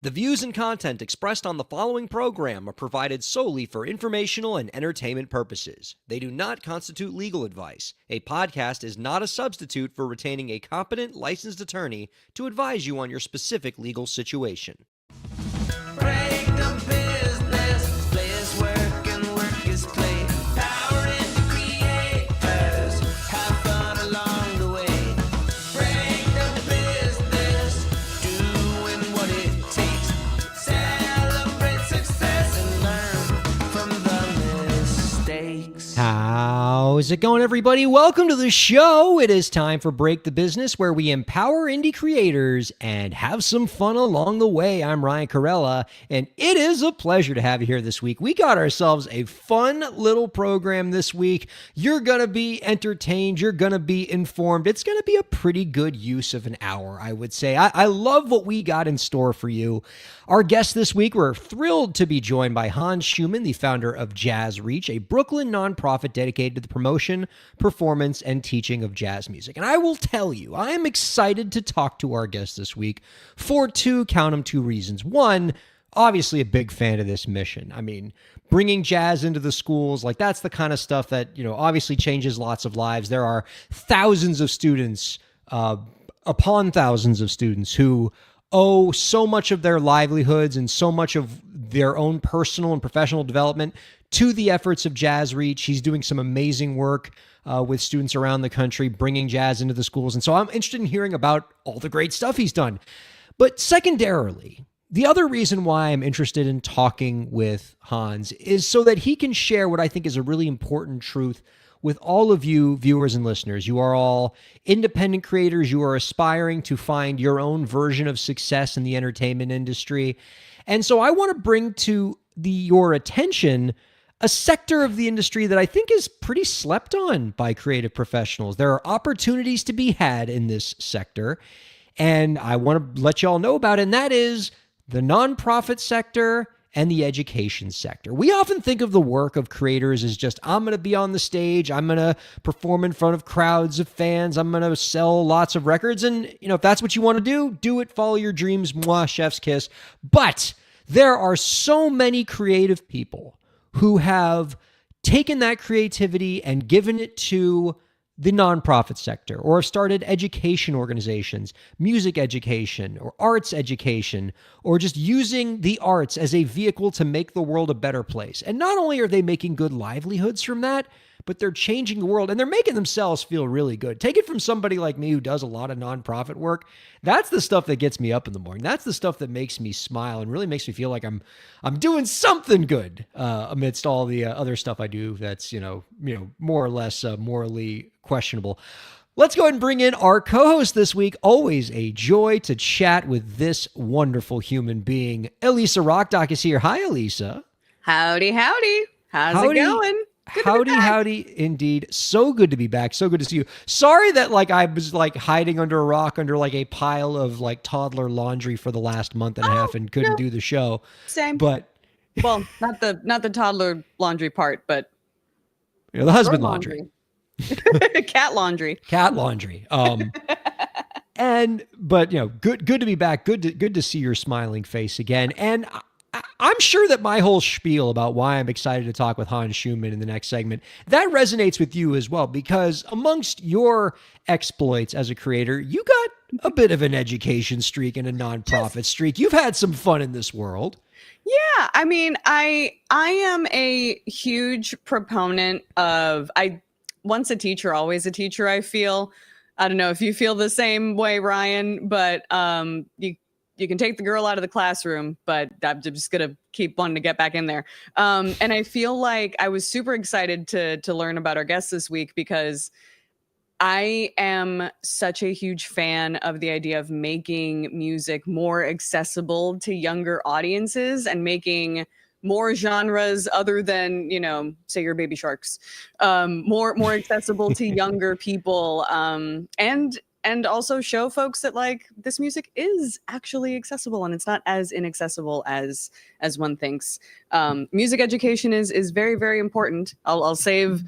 The views and content expressed on the following program are provided solely for informational and entertainment purposes. They do not constitute legal advice. A podcast is not a substitute for retaining a competent, licensed attorney to advise you on your specific legal situation. Break the business, play is work and work is play. Power into creators, have fun along the way. Break the business, doing what it takes. Celebrate success and learn from the mistakes. How's it going, everybody? Welcome to the show. It is time for Break the Business, where we empower indie creators and have some fun along the way. I'm Ryan Kairalla, and it is a pleasure to have you here this week. We got ourselves a fun little program this week. You're going to be entertained. You're going to be informed. It's going to be a pretty good use of an hour, I would say. I love what we got in store for you. Our guest this week, we're thrilled to be joined by Hans Schumann, the founder of Jazz Reach, a Brooklyn nonprofit dedicated to the promotion, performance, and teaching of jazz music. And I will tell you, I am excited to talk to our guest this week for two reasons. One, obviously a big fan of this mission. I mean, bringing jazz into the schools, like that's the kind of stuff that, obviously changes lots of lives. There are thousands of students, upon thousands of students who owe so much of their livelihoods and so much of their own personal and professional development to the efforts of Jazz Reach. He's doing some amazing work with students around the country, bringing jazz into the schools. And so I'm interested in hearing about all the great stuff he's done. But secondarily, the other reason why I'm interested in talking with Hans is so that he can share what I think is a really important truth with all of you viewers and listeners. You are all independent creators. You are aspiring to find your own version of success in the entertainment industry. And so I want to bring to your attention a sector of the industry that I think is pretty slept on by creative professionals. There are opportunities to be had in this sector, and I want to let you all know about it, and that is the nonprofit sector and the education sector. We often think of the work of creators as just, I'm going to be on the stage, I'm going to perform in front of crowds of fans, I'm going to sell lots of records. And, if that's what you want to do it, follow your dreams, moi, chef's kiss. But there are so many creative people who have taken that creativity and given it to the nonprofit sector, or have started education organizations, music education or arts education, or just using the arts as a vehicle to make the world a better place. And not only are they making good livelihoods from that, but they're changing the world and they're making themselves feel really good. Take it from somebody like me who does a lot of nonprofit work. That's the stuff that gets me up in the morning. That's the stuff that makes me smile and really makes me feel like I'm doing something good amidst all the other stuff I do that's more or less morally questionable. Let's go ahead and bring in our co-host this week. Always a joy to chat with this wonderful human being. Elisa Rockdock is here. Hi, Elisa. Howdy, howdy. How's it going? Howdy, indeed. So good to be back. So good to see you. Sorry that I was hiding under a rock under a pile of toddler laundry for the last month and a half and couldn't do the show. Same. But well, not the toddler laundry part, but the husband laundry. Cat laundry. Cat laundry. But good to be back. Good to see your smiling face again. And I'm sure that my whole spiel about why I'm excited to talk with Hans Schumann in the next segment, that resonates with you as well, because amongst your exploits as a creator, you got a bit of an education streak and a nonprofit streak. You've had some fun in this world. Yeah, I mean, I am a huge proponent of once a teacher, always a teacher, I feel. I don't know if you feel the same way, Ryan, but you can take the girl out of the classroom, but I'm just going to keep wanting to get back in there. And I feel like I was super excited to learn about our guest this week because I am such a huge fan of the idea of making music more accessible to younger audiences and making more genres other than, say your Baby Sharks, more accessible to younger people, and also show folks that this music is actually accessible and it's not as inaccessible as one thinks. Music education is very, very important. I'll save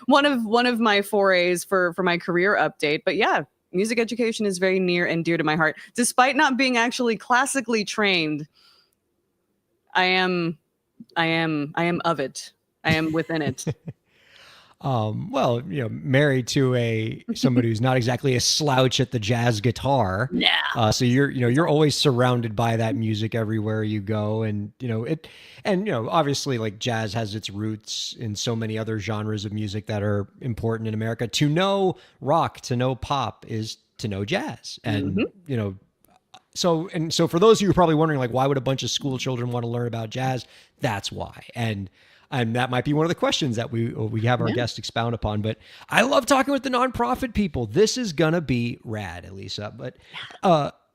one of my forays for my career update. But yeah, music education is very near and dear to my heart. Despite not being actually classically trained, I am of it. I am within it. Married to somebody who's not exactly a slouch at the jazz guitar. Yeah. So you're always surrounded by that music everywhere you go. And, obviously jazz has its roots in so many other genres of music that are important in America. To know rock, to know pop is to know jazz. And, So for those of you who are probably wondering, why would a bunch of school children want to learn about jazz? That's why. And that might be one of the questions that we have our guests expound upon. But I love talking with the nonprofit people. This is going to be rad, Elisa. But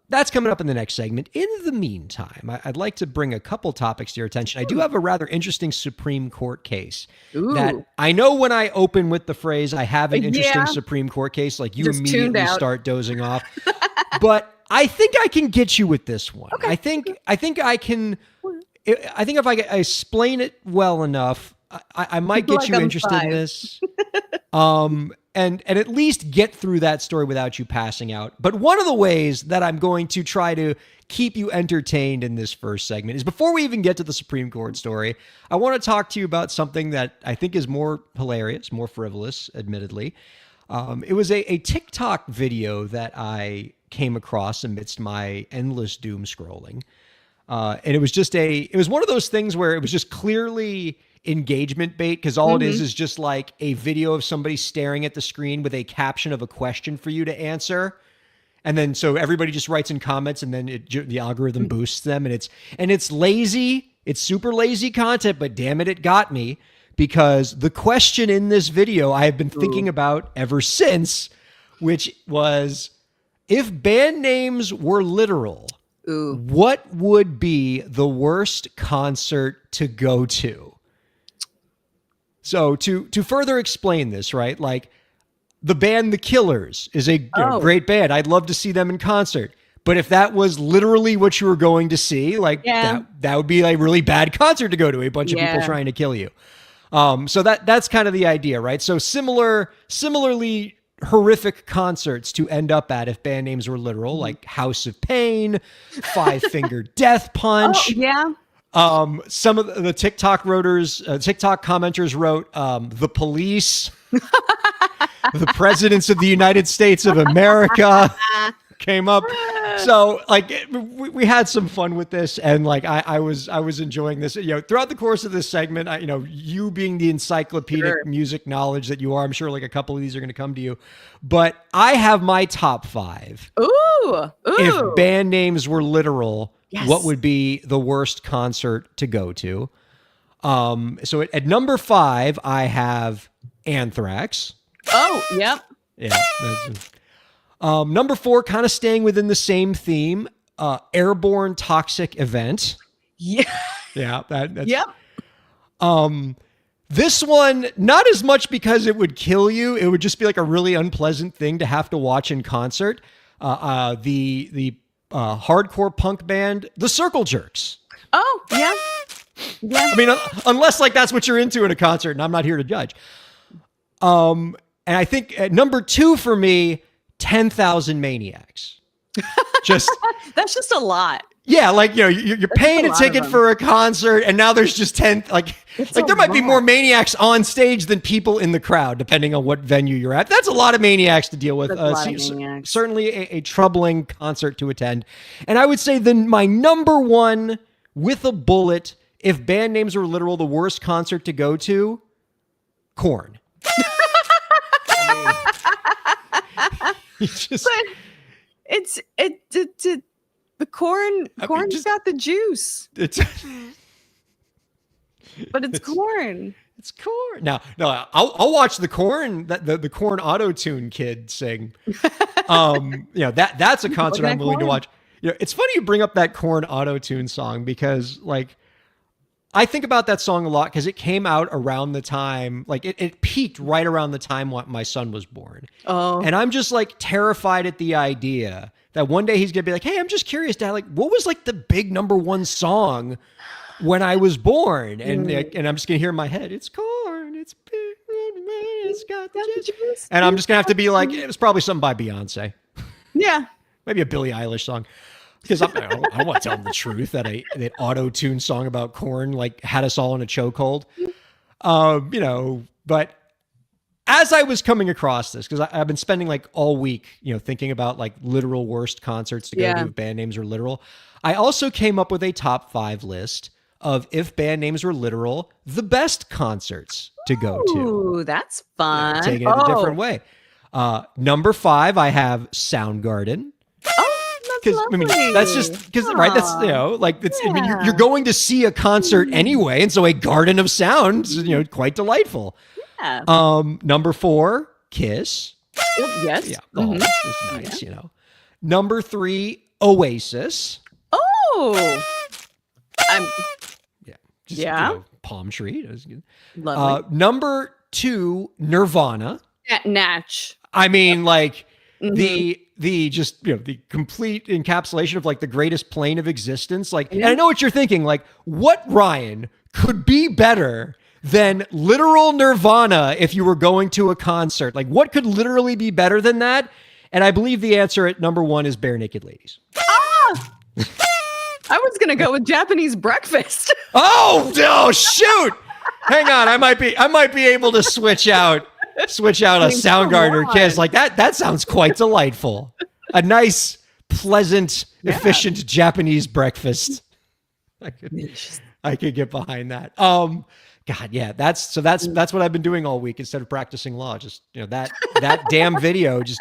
that's coming up in the next segment. In the meantime, I'd like to bring a couple topics to your attention. I do have a rather interesting Supreme Court case. Ooh. That I know when I open with the phrase, I have an interesting Supreme Court case, you just immediately start dozing off. But I think I can get you with this one. Okay. I think I can... I think if I explain it well enough, I might get you interested in this, and at least get through that story without you passing out. But one of the ways that I'm going to try to keep you entertained in this first segment is, before we even get to the Supreme Court story, I want to talk to you about something that I think is more hilarious, more frivolous, admittedly. It was a TikTok video that I came across amidst my endless doom scrolling. And it was one of those things where it was just clearly engagement bait, because all it is just a video of somebody staring at the screen with a caption of a question for you to answer. And then so everybody just writes in comments, and then the algorithm boosts them, and it's lazy. It's super lazy content, but damn it got me, because the question in this video I have been thinking about ever since, which was, if band names were literal, what would be the worst concert to go to? So to further explain this, right? The band The Killers is a great band. I'd love to see them in concert. But if that was literally what you were going to see, like that would be a really bad concert to go to, a bunch of people trying to kill you. So that's kind of the idea, right? So similarly horrific concerts to end up at if band names were literal, like House of Pain, Five Finger Death Punch. Some of the TikTok commenters wrote The Police, the Presidents of the United States of America came up. So like we had some fun with this, and like I was enjoying this. Throughout the course of this segment, you being the encyclopedic music knowledge that you are, I'm sure like a couple of these are going to come to you. But I have my top 5. Ooh. If band names were literal, what would be the worst concert to go to? So at number 5, I have Anthrax. Oh, yep. Yeah. Number 4, kind of staying within the same theme, Airborne Toxic Event. Yeah. Yeah. That's, yep. This one, not as much because it would kill you. It would just be like a really unpleasant thing to have to watch in concert. The hardcore punk band, the Circle Jerks. Oh, yeah. Yeah. I mean, unless like that's what you're into in a concert, and I'm not here to judge. And I think at number 2 for me, 10,000 Maniacs. That's just a lot. Yeah, like you're paying a ticket for a concert, and now there's just 10. Like there might be more Maniacs on stage than people in the crowd, depending on what venue you're at. That's a lot of Maniacs to deal with. Certainly a troubling concert to attend. And I would say then my number 1 with a bullet, if band names were literal, the worst concert to go to, Korn. The Korn's got the juice. But it's Korn. It's Korn. No, I'll watch the Korn, the Korn auto-tune kid sing. That's a concert I'm willing to watch. It's funny you bring up that Korn auto-tune song, because like I think about that song a lot because it came out around the time, like it peaked right around the time when my son was born. Oh. And I'm just like terrified at the idea that one day he's going to be like, hey, I'm just curious, Dad, like what was like the big number 1 song when I was born? And I'm just going to hear in my head, it's Korn, it's big, it's got the juice. And I'm just going to have to be like, it was probably something by Beyonce. Yeah. Maybe a Billie Eilish song. Because I don't want to tell them the truth that that auto-tune song about Korn like had us all in a chokehold. But as I was coming across this, because I've been spending like all week, thinking about like literal worst concerts to go to if band names are literal. I also came up with a top 5 list of if band names were literal, the best concerts to go to. Ooh, that's fun. Taking it a different way. Number 5, I have Soundgarden. Because that's just because right. That's like it's. I mean, you're going to see a concert anyway, and so a garden of sound is quite delightful. Yeah. Number 4, Kiss. Yes. Yeah. It's nice. Number 3, Oasis. Oh. Palm Tree. That was good. Lovely. Number 2, Nirvana. Natch. I mean, like the just the complete encapsulation of like the greatest plane of existence. Like, and I know what you're thinking. Like, what, Ryan, could be better than literal Nirvana if you were going to a concert? Like, what could literally be better than that? And I believe the answer at number 1 is Bare Naked Ladies. I was gonna go with Japanese Breakfast. Oh shoot! Hang on, I might be able to switch out a Soundgarden or Kiss. Like that sounds quite delightful. A nice, pleasant, efficient Japanese breakfast. I could get behind that. God, yeah, that's what I've been doing all week instead of practicing law. Just that damn video. Just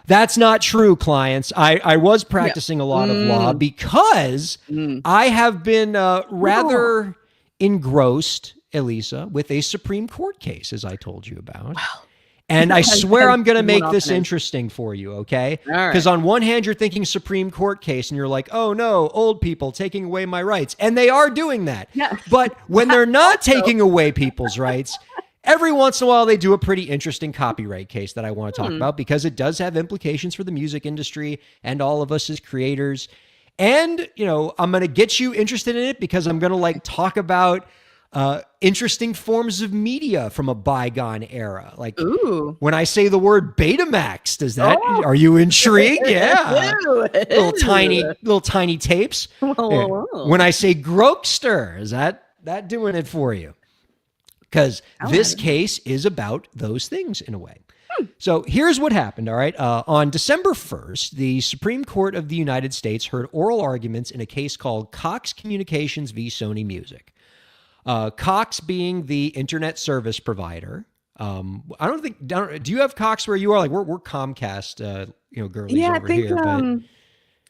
that's not true, clients. I was practicing a lot of law because I have been rather engrossed, Elisa, with a Supreme Court case, as I told you about. Wow. And I swear I'm going to make this interesting for you, okay? Because on one hand, you're thinking Supreme Court case, and you're like, oh no, old people taking away my rights. And they are doing that. Yeah. But when they're not taking away people's rights, every once in a while they do a pretty interesting copyright case that I want to talk about because it does have implications for the music industry and all of us as creators. And, I'm going to get you interested in it because I'm going to like talk about interesting forms of media from a bygone era. Like when I say the word Betamax, are you intrigued? Yeah. little tiny tapes. Whoa. When I say Grokster, is that doing it for you? Because this case is about those things in a way. So here's what happened, all right? On December 1st, the Supreme Court of the United States heard oral arguments in a case called Cox Communications v. Sony Music. Cox being the internet service provider. Do you have Cox where you are? Like we're Comcast, girlies over here.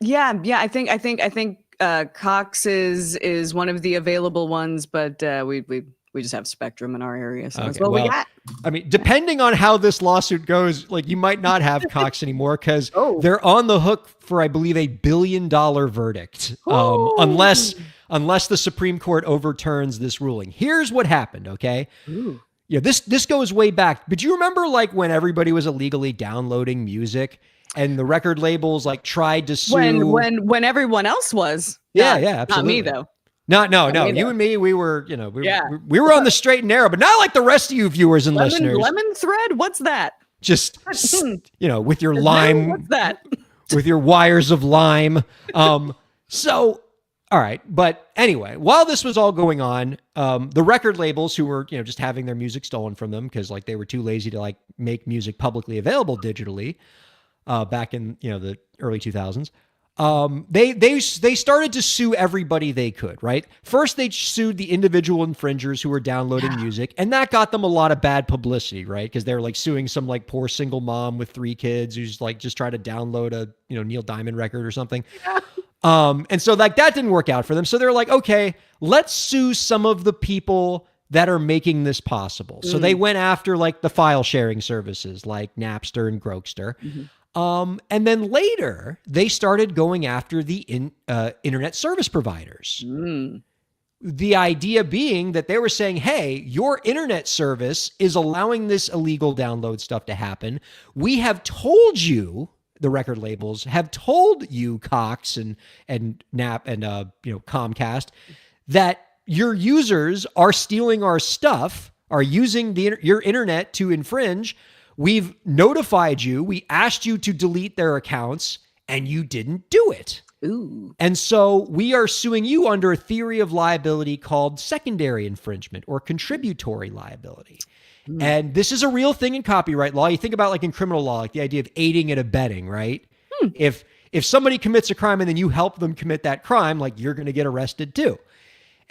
I think Cox is one of the available ones, but we just have Spectrum in our area. So that's what we got. I mean, depending on how this lawsuit goes, like you might not have Cox anymore because they're on the hook for, I believe, $1 billion verdict. Unless the Supreme Court overturns this ruling. Here's what happened, okay? Yeah, this goes way back. But do you remember like when everybody was illegally downloading music and the record labels like tried to sue? When everyone else was. Yeah, absolutely. Not me though. No. You and me, we were, we were on the straight and narrow, but not like the rest of you viewers and listeners. Lemon thread? What's that? Just, with your lime. What's that? With your wires of lime. So, all right. But anyway, while this was all going on, the record labels who were, just having their music stolen from them because like they were too lazy to like make music publicly available digitally back in, the early 2000s. They started to sue everybody they could, right? First, they sued the individual infringers who were downloading music, and that got them a lot of bad publicity, right? Because they were like suing some like poor single mom with 3 kids who's like just tried to download a Neil Diamond record or something. Yeah. And so like that didn't work out for them. So they're like, okay, let's sue some of the people that are making this possible. So they went after like the file sharing services like Napster and Grokster. And then later, they started going after the internet service providers. The idea being that they were saying, hey, your internet service is allowing this illegal download stuff to happen. We have told you, the record labels have told you, Cox and Nap and Comcast, that your users are stealing our stuff, are using your internet to infringe. We've notified you. We asked you to delete their accounts, and you didn't do it. Ooh. And so we are suing you under a theory of liability called secondary infringement or contributory liability. And this is a real thing in copyright law. You think about like in criminal law, like the idea of aiding and abetting, right? If somebody commits a crime and then you help them commit that crime, like you're going to get arrested too.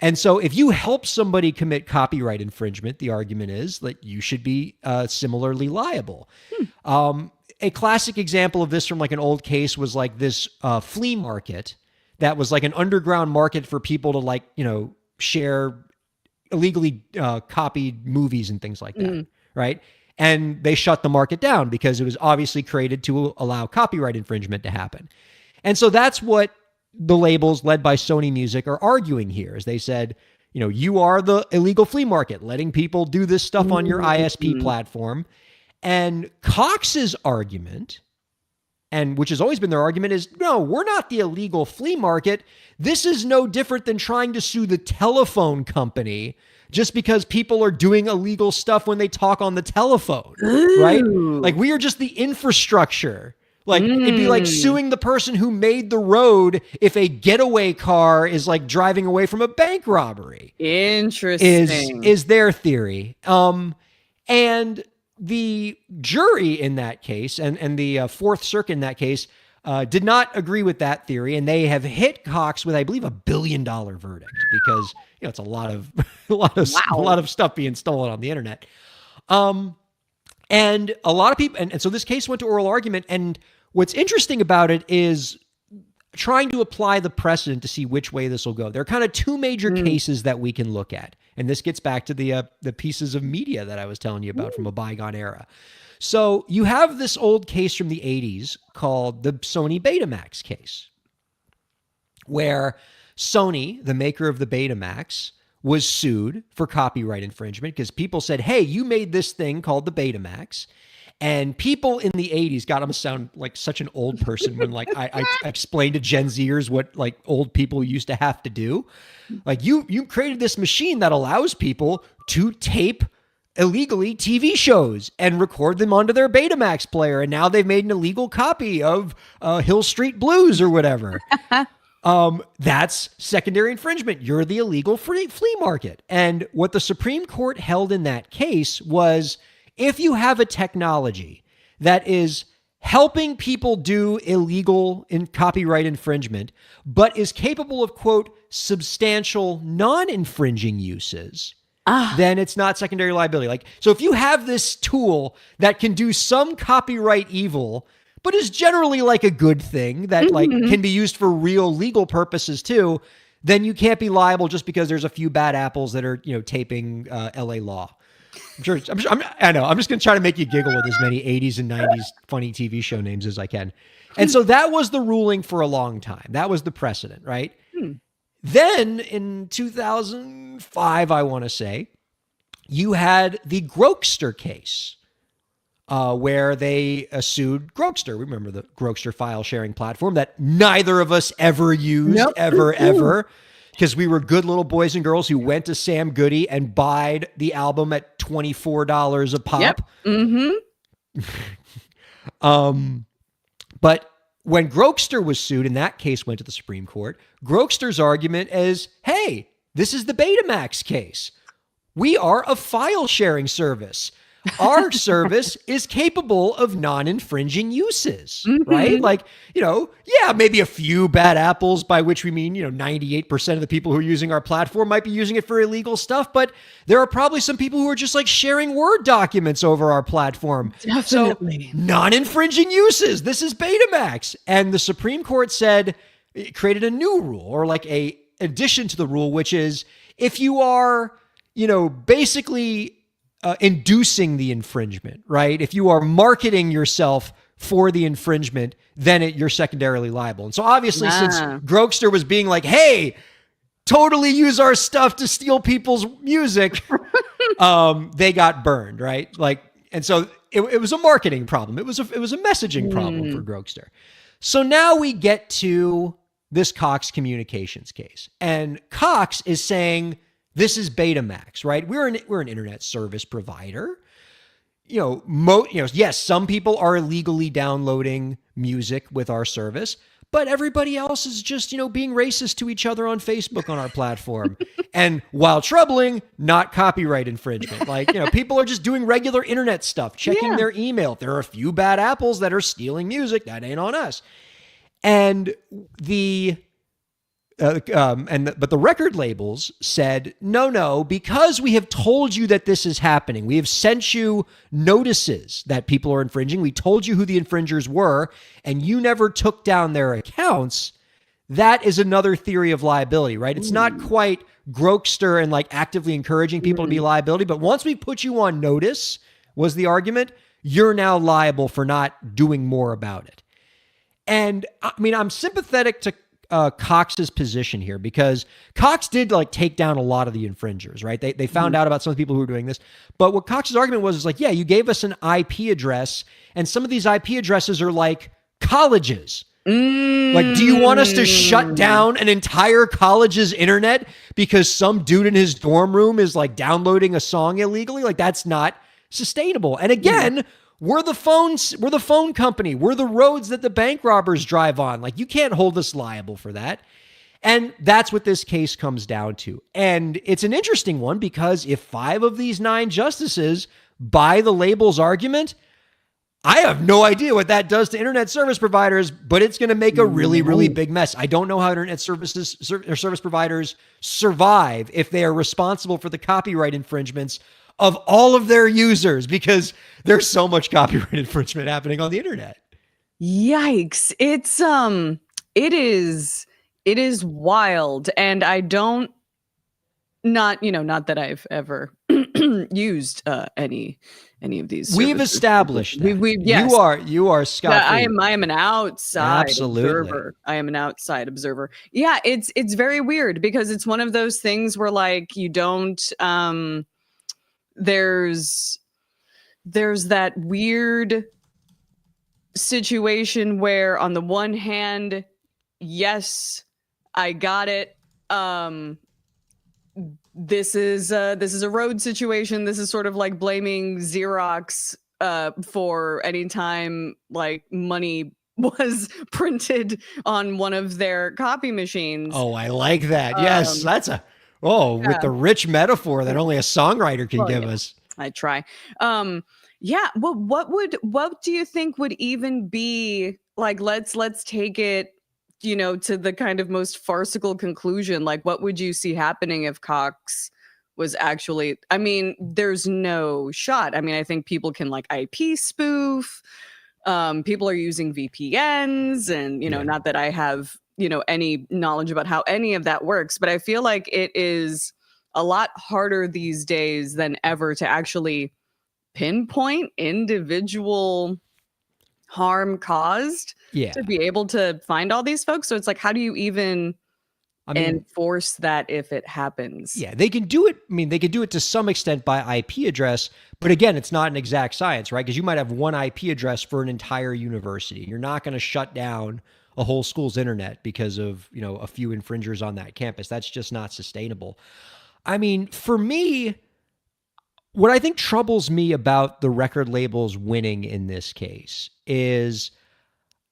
And so if you help somebody commit copyright infringement, the argument is that you should be similarly liable. A classic example of this from like an old case was like this flea market that was like an underground market for people to like, share illegally copied movies and things like that, right? And they shut the market down because it was obviously created to allow copyright infringement to happen. And so that's what the labels led by Sony Music are arguing here, is they said, you are the illegal flea market, letting people do this stuff on your ISP platform. And Cox's argument, and which has always been their argument, is no, we're not the illegal flea market. This is no different than trying to sue the telephone company just because people are doing illegal stuff when they talk on the telephone, right? Like we are just the infrastructure. Like it'd be like suing the person who made the road if a getaway car is like driving away from a bank robbery. Interesting. Is their theory. And the jury in that case and the Fourth Circuit in that case did not agree with that theory, and they have hit Cox with, I believe, $1 billion verdict because it's a lot of stuff being stolen on the internet. And a lot of people, and so this case went to oral argument, and what's interesting about it is trying to apply the precedent to see which way this will go. There are kind of 2 major cases that we can look at. And this gets back to the pieces of media that I was telling you about from a bygone era. So you have this old case from the 80s called the Sony Betamax case, where Sony, the maker of the Betamax, was sued for copyright infringement because people said, hey, you made this thing called the Betamax. And people in the 80s, God, I'm going to sound like such an old person when like I explained to Gen Zers what like old people used to have to do. Like you created this machine that allows people to tape illegally TV shows and record them onto their Betamax player. And now they've made an illegal copy of Hill Street Blues or whatever. That's secondary infringement. You're the illegal flea market. And what the Supreme Court held in that case was, if you have a technology that is helping people do illegal copyright infringement, but is capable of, quote, substantial non-infringing uses, then it's not secondary liability. Like, so if you have this tool that can do some copyright evil, but is generally like a good thing that like can be used for real legal purposes too, then you can't be liable just because there's a few bad apples that are, taping LA Law. I know. I'm just going to try to make you giggle with as many 80s and 90s funny TV show names as I can. And so that was the ruling for a long time. That was the precedent, right? Then in 2005, I want to say, you had the Grokster case where they sued Grokster. Remember the Grokster file sharing platform that neither of us ever used, ever. Because we were good little boys and girls who went to Sam Goody and buyed the album at $24 a pop. Yep. Mm-hmm. But when Grokster was sued, and that case went to the Supreme Court, Grokster's argument is, hey, this is the Betamax case. We are a file sharing service. Our service is capable of non-infringing uses, right? Like, maybe a few bad apples, by which we mean, 98% of the people who are using our platform might be using it for illegal stuff, but there are probably some people who are just like sharing Word documents over our platform. Definitely. So, non-infringing uses. This is Betamax. And the Supreme Court said, it created a new rule, or like a addition to the rule, which is if you are, basically inducing the infringement, right? If you are marketing yourself for the infringement, then you're secondarily liable. And so obviously since Grokster was being like, hey, totally use our stuff to steal people's music, they got burned, right? Like, and so it was a marketing problem. It was a messaging problem for Grokster. So now we get to this Cox Communications case. And Cox is saying, this is Betamax, right? We're an internet service provider. Yes, some people are illegally downloading music with our service, but everybody else is just, being racist to each other on Facebook on our platform. And while troubling, not copyright infringement. Like, people are just doing regular internet stuff, checking their email. If there are a few bad apples that are stealing music, that ain't on us. And but the record labels said, no, because we have told you that this is happening. We have sent you notices that people are infringing. We told you who the infringers were, and you never took down their accounts. That is another theory of liability, right? It's not quite Grokster and like actively encouraging people to be liability, but once we put you on notice, was the argument, you're now liable for not doing more about it. And I mean, I'm sympathetic to Cox's position here, because Cox did like take down a lot of the infringers, right? They found out about some of the people who were doing this. But what Cox's argument was like, yeah, you gave us an IP address, and some of these IP addresses are like colleges. Like, do you want us to shut down an entire college's internet because some dude in his dorm room is like downloading a song illegally? Like, that's not sustainable. And again, we're the phone company. We're the roads that the bank robbers drive on. Like, you can't hold us liable for that. And that's what this case comes down to. And it's an interesting one, because if 5 of these 9 justices buy the label's argument, I have no idea what that does to internet service providers, but it's going to make a really, really big mess. I don't know how internet service providers survive if they are responsible for the copyright infringements of all of their users, because there's so much copyright infringement happening on the internet. Yikes. It is wild. And I don't, not that I've ever used any of these We've services. established that. Yes. You are Scott. Yeah, I am an outside Absolutely. observer. I am an outside observer. Yeah, it's very weird because it's one of those things where like you don't there's that weird situation where on the one hand, yes, I got it. This is a road situation. This is sort of like blaming Xerox for any time like money was printed on one of their copy machines. Oh, I like that. Yes, that's with the rich metaphor that only a songwriter can give us. I try. Yeah. Well, what do you think would even be like? Let's take it, to the kind of most farcical conclusion. Like, what would you see happening if Cox was actually? I mean, there's no shot. I mean, I think people can like IP spoof. People are using VPNs, and not that I have any knowledge about how any of that works, but I feel like it is a lot harder these days than ever to actually pinpoint individual harm caused to be able to find all these folks. So it's like, how do you even enforce that if it happens? Yeah, they can do it. I mean, they can do it to some extent by IP address, but again, it's not an exact science, right? Because you might have one IP address for an entire university. You're not going to shut down a whole school's internet because of, a few infringers on that campus. That's just not sustainable. I mean, for me, what I think troubles me about the record labels winning in this case is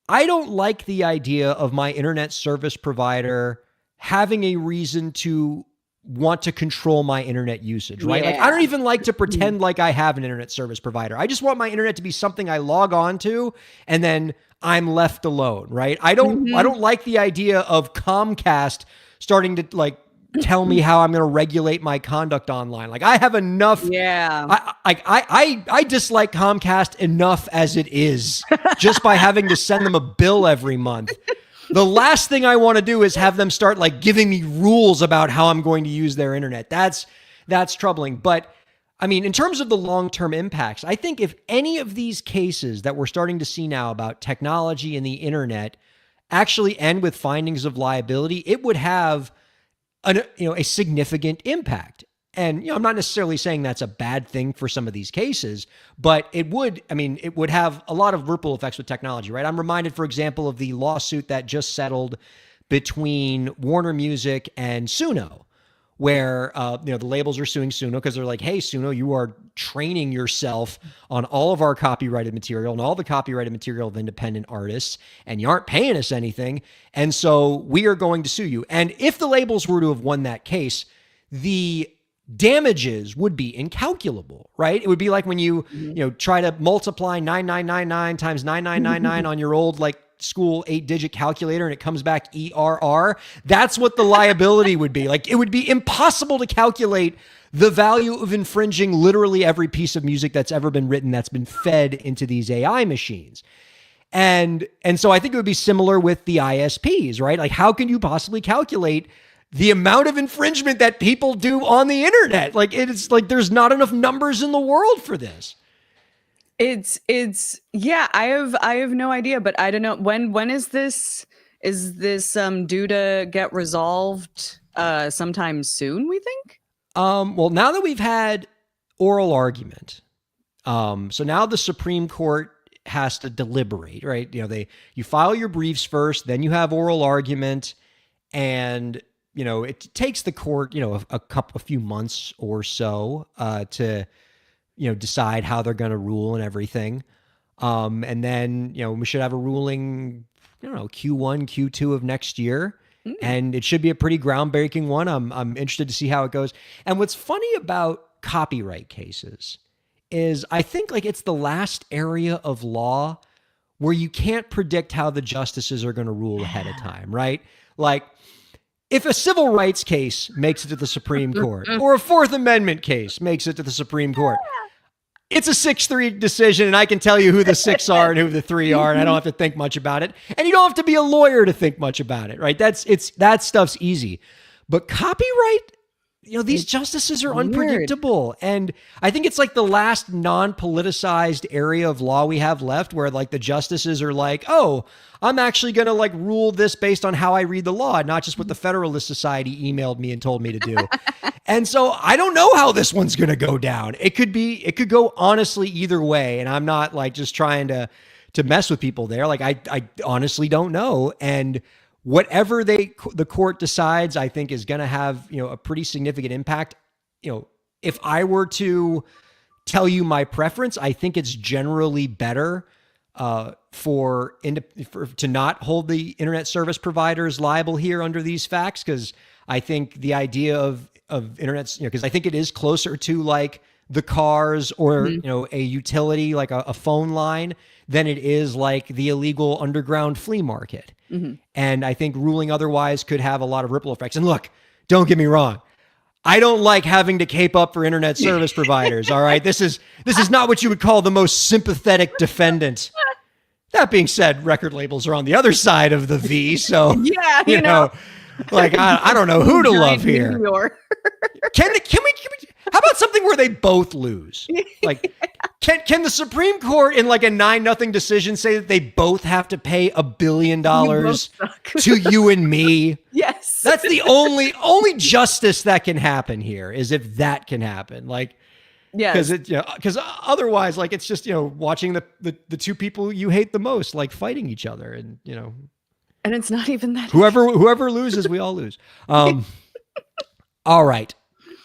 I don't like the idea of my internet service provider having a reason to want to control my internet usage, right? Like, I don't even like to pretend like I have an internet service provider. I just want my internet to be something I log on to and then I'm left alone, right? I don't like the idea of Comcast starting to like tell me how I'm going to regulate my conduct online. Like, I have enough. Yeah. I dislike Comcast enough as it is just by having to send them a bill every month. The last thing I want to do is have them start like giving me rules about how I'm going to use their internet. That's troubling. But I mean, in terms of the long-term impacts, I think if any of these cases that we're starting to see now about technology and the internet actually end with findings of liability, it would have a significant impact. And, I'm not necessarily saying that's a bad thing for some of these cases, but it would have a lot of ripple effects with technology, right? I'm reminded, for example, of the lawsuit that just settled between Warner Music and Suno, where, the labels are suing Suno because they're like, hey, Suno, you are training yourself on all of our copyrighted material and all the copyrighted material of independent artists, and you aren't paying us anything. And so we are going to sue you. And if the labels were to have won that case, the damages would be incalculable, right? It would be like when you, try to multiply 9999 times 9999 on your old, like, school 8-digit calculator and it comes back ERR. That's what the liability would be. Like, it would be impossible to calculate the value of infringing literally every piece of music that's ever been written that's been fed into these AI machines. And so I think it would be similar with the ISPs, right? Like, how can you possibly calculate the amount of infringement that people do on the internet? Like, it's like there's not enough numbers in the world for this. It's yeah, I have no idea, but I don't know when is this due to get resolved sometime soon, we think? Well, now that we've had oral argument, so now the Supreme Court has to deliberate, right? You file your briefs first, then you have oral argument, and it takes the court a few months or so to decide how they're going to rule and everything. And then, we should have a ruling, Q1, Q2 of next year. And it should be a pretty groundbreaking one. I'm interested to see how it goes. And what's funny about copyright cases is I think like it's the last area of law where you can't predict how the justices are going to rule ahead of time, right? Like, if a civil rights case makes it to the Supreme Court or a Fourth Amendment case makes it to the Supreme Court, it's a 6-3 decision, and I can tell you who the 6 are and who the 3 are, and I don't have to think much about it. And you don't have to be a lawyer to think much about it, right? That stuff's easy. But copyright, these justices are weird. unpredictable. And I think it's like the last non-politicized area of law we have left where like the justices are like, oh, I'm actually going to like rule this based on how I read the law, not just what the Federalist Society emailed me and told me to do. And so I don't know how this one's going to go down. It could go honestly either way. And I'm not like just trying to mess with people there. Like I honestly don't know. And whatever the court decides, I think is going to have, a pretty significant impact. If I were to tell you my preference, I think it's generally better to not hold the internet service providers liable here under these facts. Cause I think the idea of internet, cause I think it is closer to like the cars or, a utility, like a phone line than it is like the illegal underground flea market. And I think ruling otherwise could have a lot of ripple effects. And look, don't get me wrong. I don't like having to cape up for internet service providers. All right. This is not what you would call the most sympathetic defendant. That being said, record labels are on the other side of the V. So, yeah, you know, like, I don't know who to love here. Can we, how about something where they both lose? Like, can the Supreme Court in like a 9-0 decision say that they both have to pay $1 billion to you and me? Yes. That's the only justice that can happen here is if that can happen. Like, yes. Because otherwise, like, it's just, watching the two people you hate the most, like fighting each other and, and it's not even that. Whoever loses, we all lose. All right.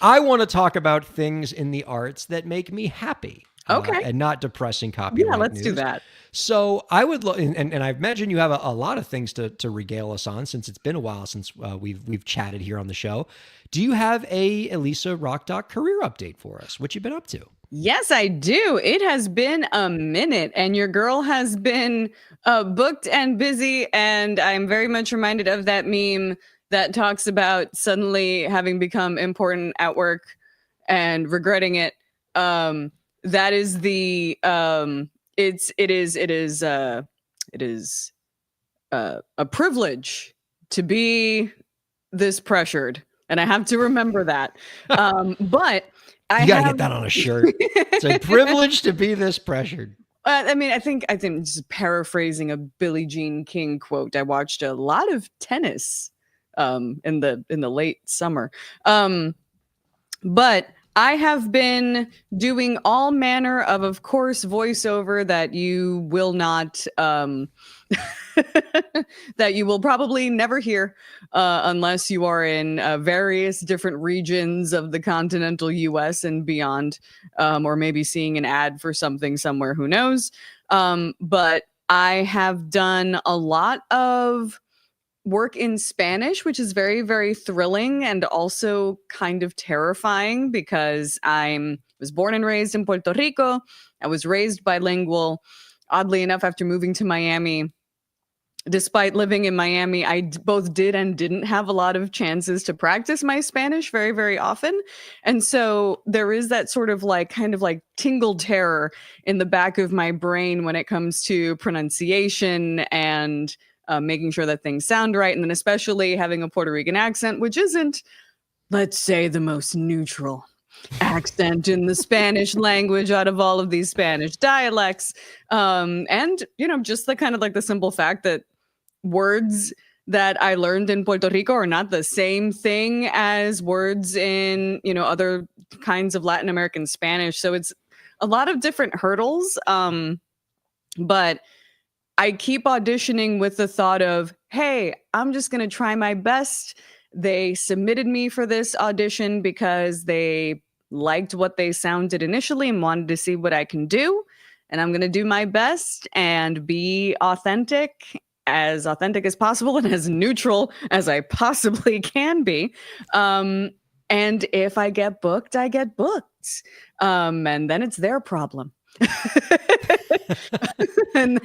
I want to talk about things in the arts that make me happy. Okay. And not depressing copyright. Yeah, let's news. do that. So I would and I imagine you have a lot of things to regale us on since it's been a while since we've chatted here on the show. Do you have a Elisa Rockdock career update for us? What you been up to? Yes, I do. It has been a minute and your girl has been booked and busy. And I'm very much reminded of that meme that talks about suddenly having become important at work and regretting it. That is the it is a privilege to be this pressured, and I have to remember that. But you gotta get that on a shirt. It's a privilege to be this pressured. I mean, I think just paraphrasing a Billie Jean King quote. I watched a lot of tennis in the late summer, but I have been doing all manner of course, voiceover that you will not, that you will probably never hear unless you are in various different regions of the continental US and beyond, or maybe seeing an ad for something somewhere, who knows. But I have done a lot of work in Spanish, which is very, very thrilling and also kind of terrifying because I was born and raised in Puerto Rico. I was raised bilingual. Oddly enough, after moving to Miami, despite living in Miami, I both did and didn't have a lot of chances to practice my Spanish very, very often. And so there is that sort of like kind of like tingle terror in the back of my brain when it comes to pronunciation and making sure that things sound right. And then especially having a Puerto Rican accent, which isn't, let's say, the most neutral accent in the Spanish language out of all of these Spanish dialects. And, just the kind of like the simple fact that words that I learned in Puerto Rico are not the same thing as words in, other kinds of Latin American Spanish. So it's a lot of different hurdles. But I keep auditioning with the thought of, hey, I'm just going to try my best. They submitted me for this audition because they liked what they sounded initially and wanted to see what I can do. And I'm going to do my best and be authentic as possible and as neutral as I possibly can be. And if I get booked, I get booked. And then it's their problem. and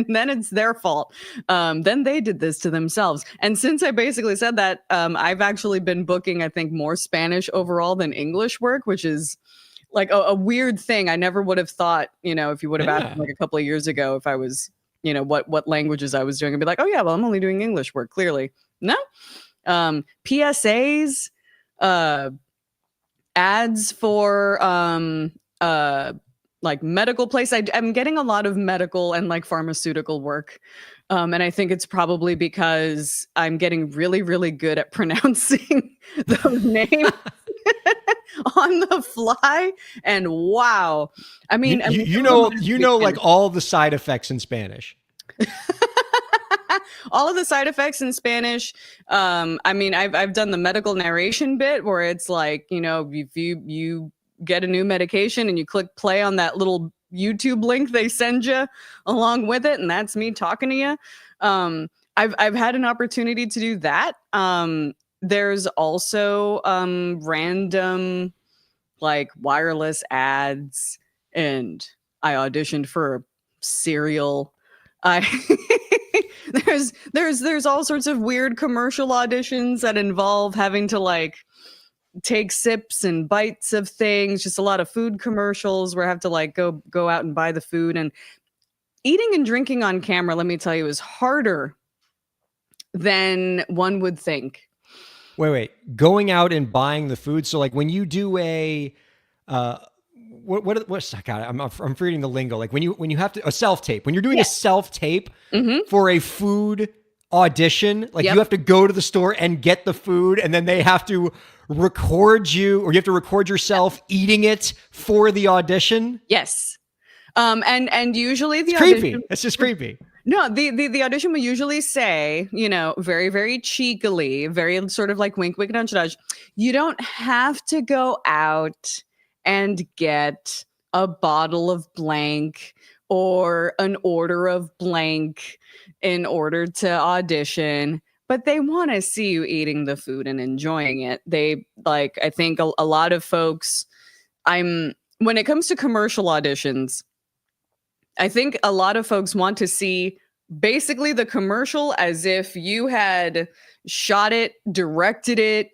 then it's their fault. Then they did this to themselves. And since I basically said that, I've actually been booking, I think, more Spanish overall than English work, which is like a weird thing. I never would have thought, if you would have asked me like a couple of years ago if I was, what languages I was doing, I'd be like, oh yeah, well, I'm only doing English work, clearly. No. PSAs, ads for like medical place. I'm getting a lot of medical and like pharmaceutical work. And I think it's probably because I'm getting really, really good at pronouncing those names on the fly. And wow, I mean, you know, like all the side effects in Spanish. All of the side effects in Spanish. I mean, I've done the medical narration bit where it's like, you know, if you get a new medication and you click play on that little YouTube link they send you along with it, and that's me talking to you. I've had an opportunity to do that. There's also random like wireless ads, and I auditioned for a cereal. There's all sorts of weird commercial auditions that involve having to like take sips and bites of things, just a lot of food commercials where I have to like go out and buy the food. And eating and drinking on camera, let me tell you, is harder than one would think. Wait, going out and buying the food. So like when you do a what's God, I'm forgetting the lingo. Like when you have to a self-tape, when you're doing a self-tape for a food audition, like you have to go to the store and get the food, and then they have to record you, or you have to record yourself eating it for the audition. Yes. And usually the it's audition, creepy. It's just creepy. No, the audition will usually say, you know, very, very cheekily, very sort of like wink, wink, nudge, nudge. You don't have to go out and get a bottle of blank or an order of blank in order to audition, but they want to see you eating the food and enjoying it. They like, I think a lot of folks, when it comes to commercial auditions, I think a lot of folks want to see basically the commercial as if you had shot it, directed it,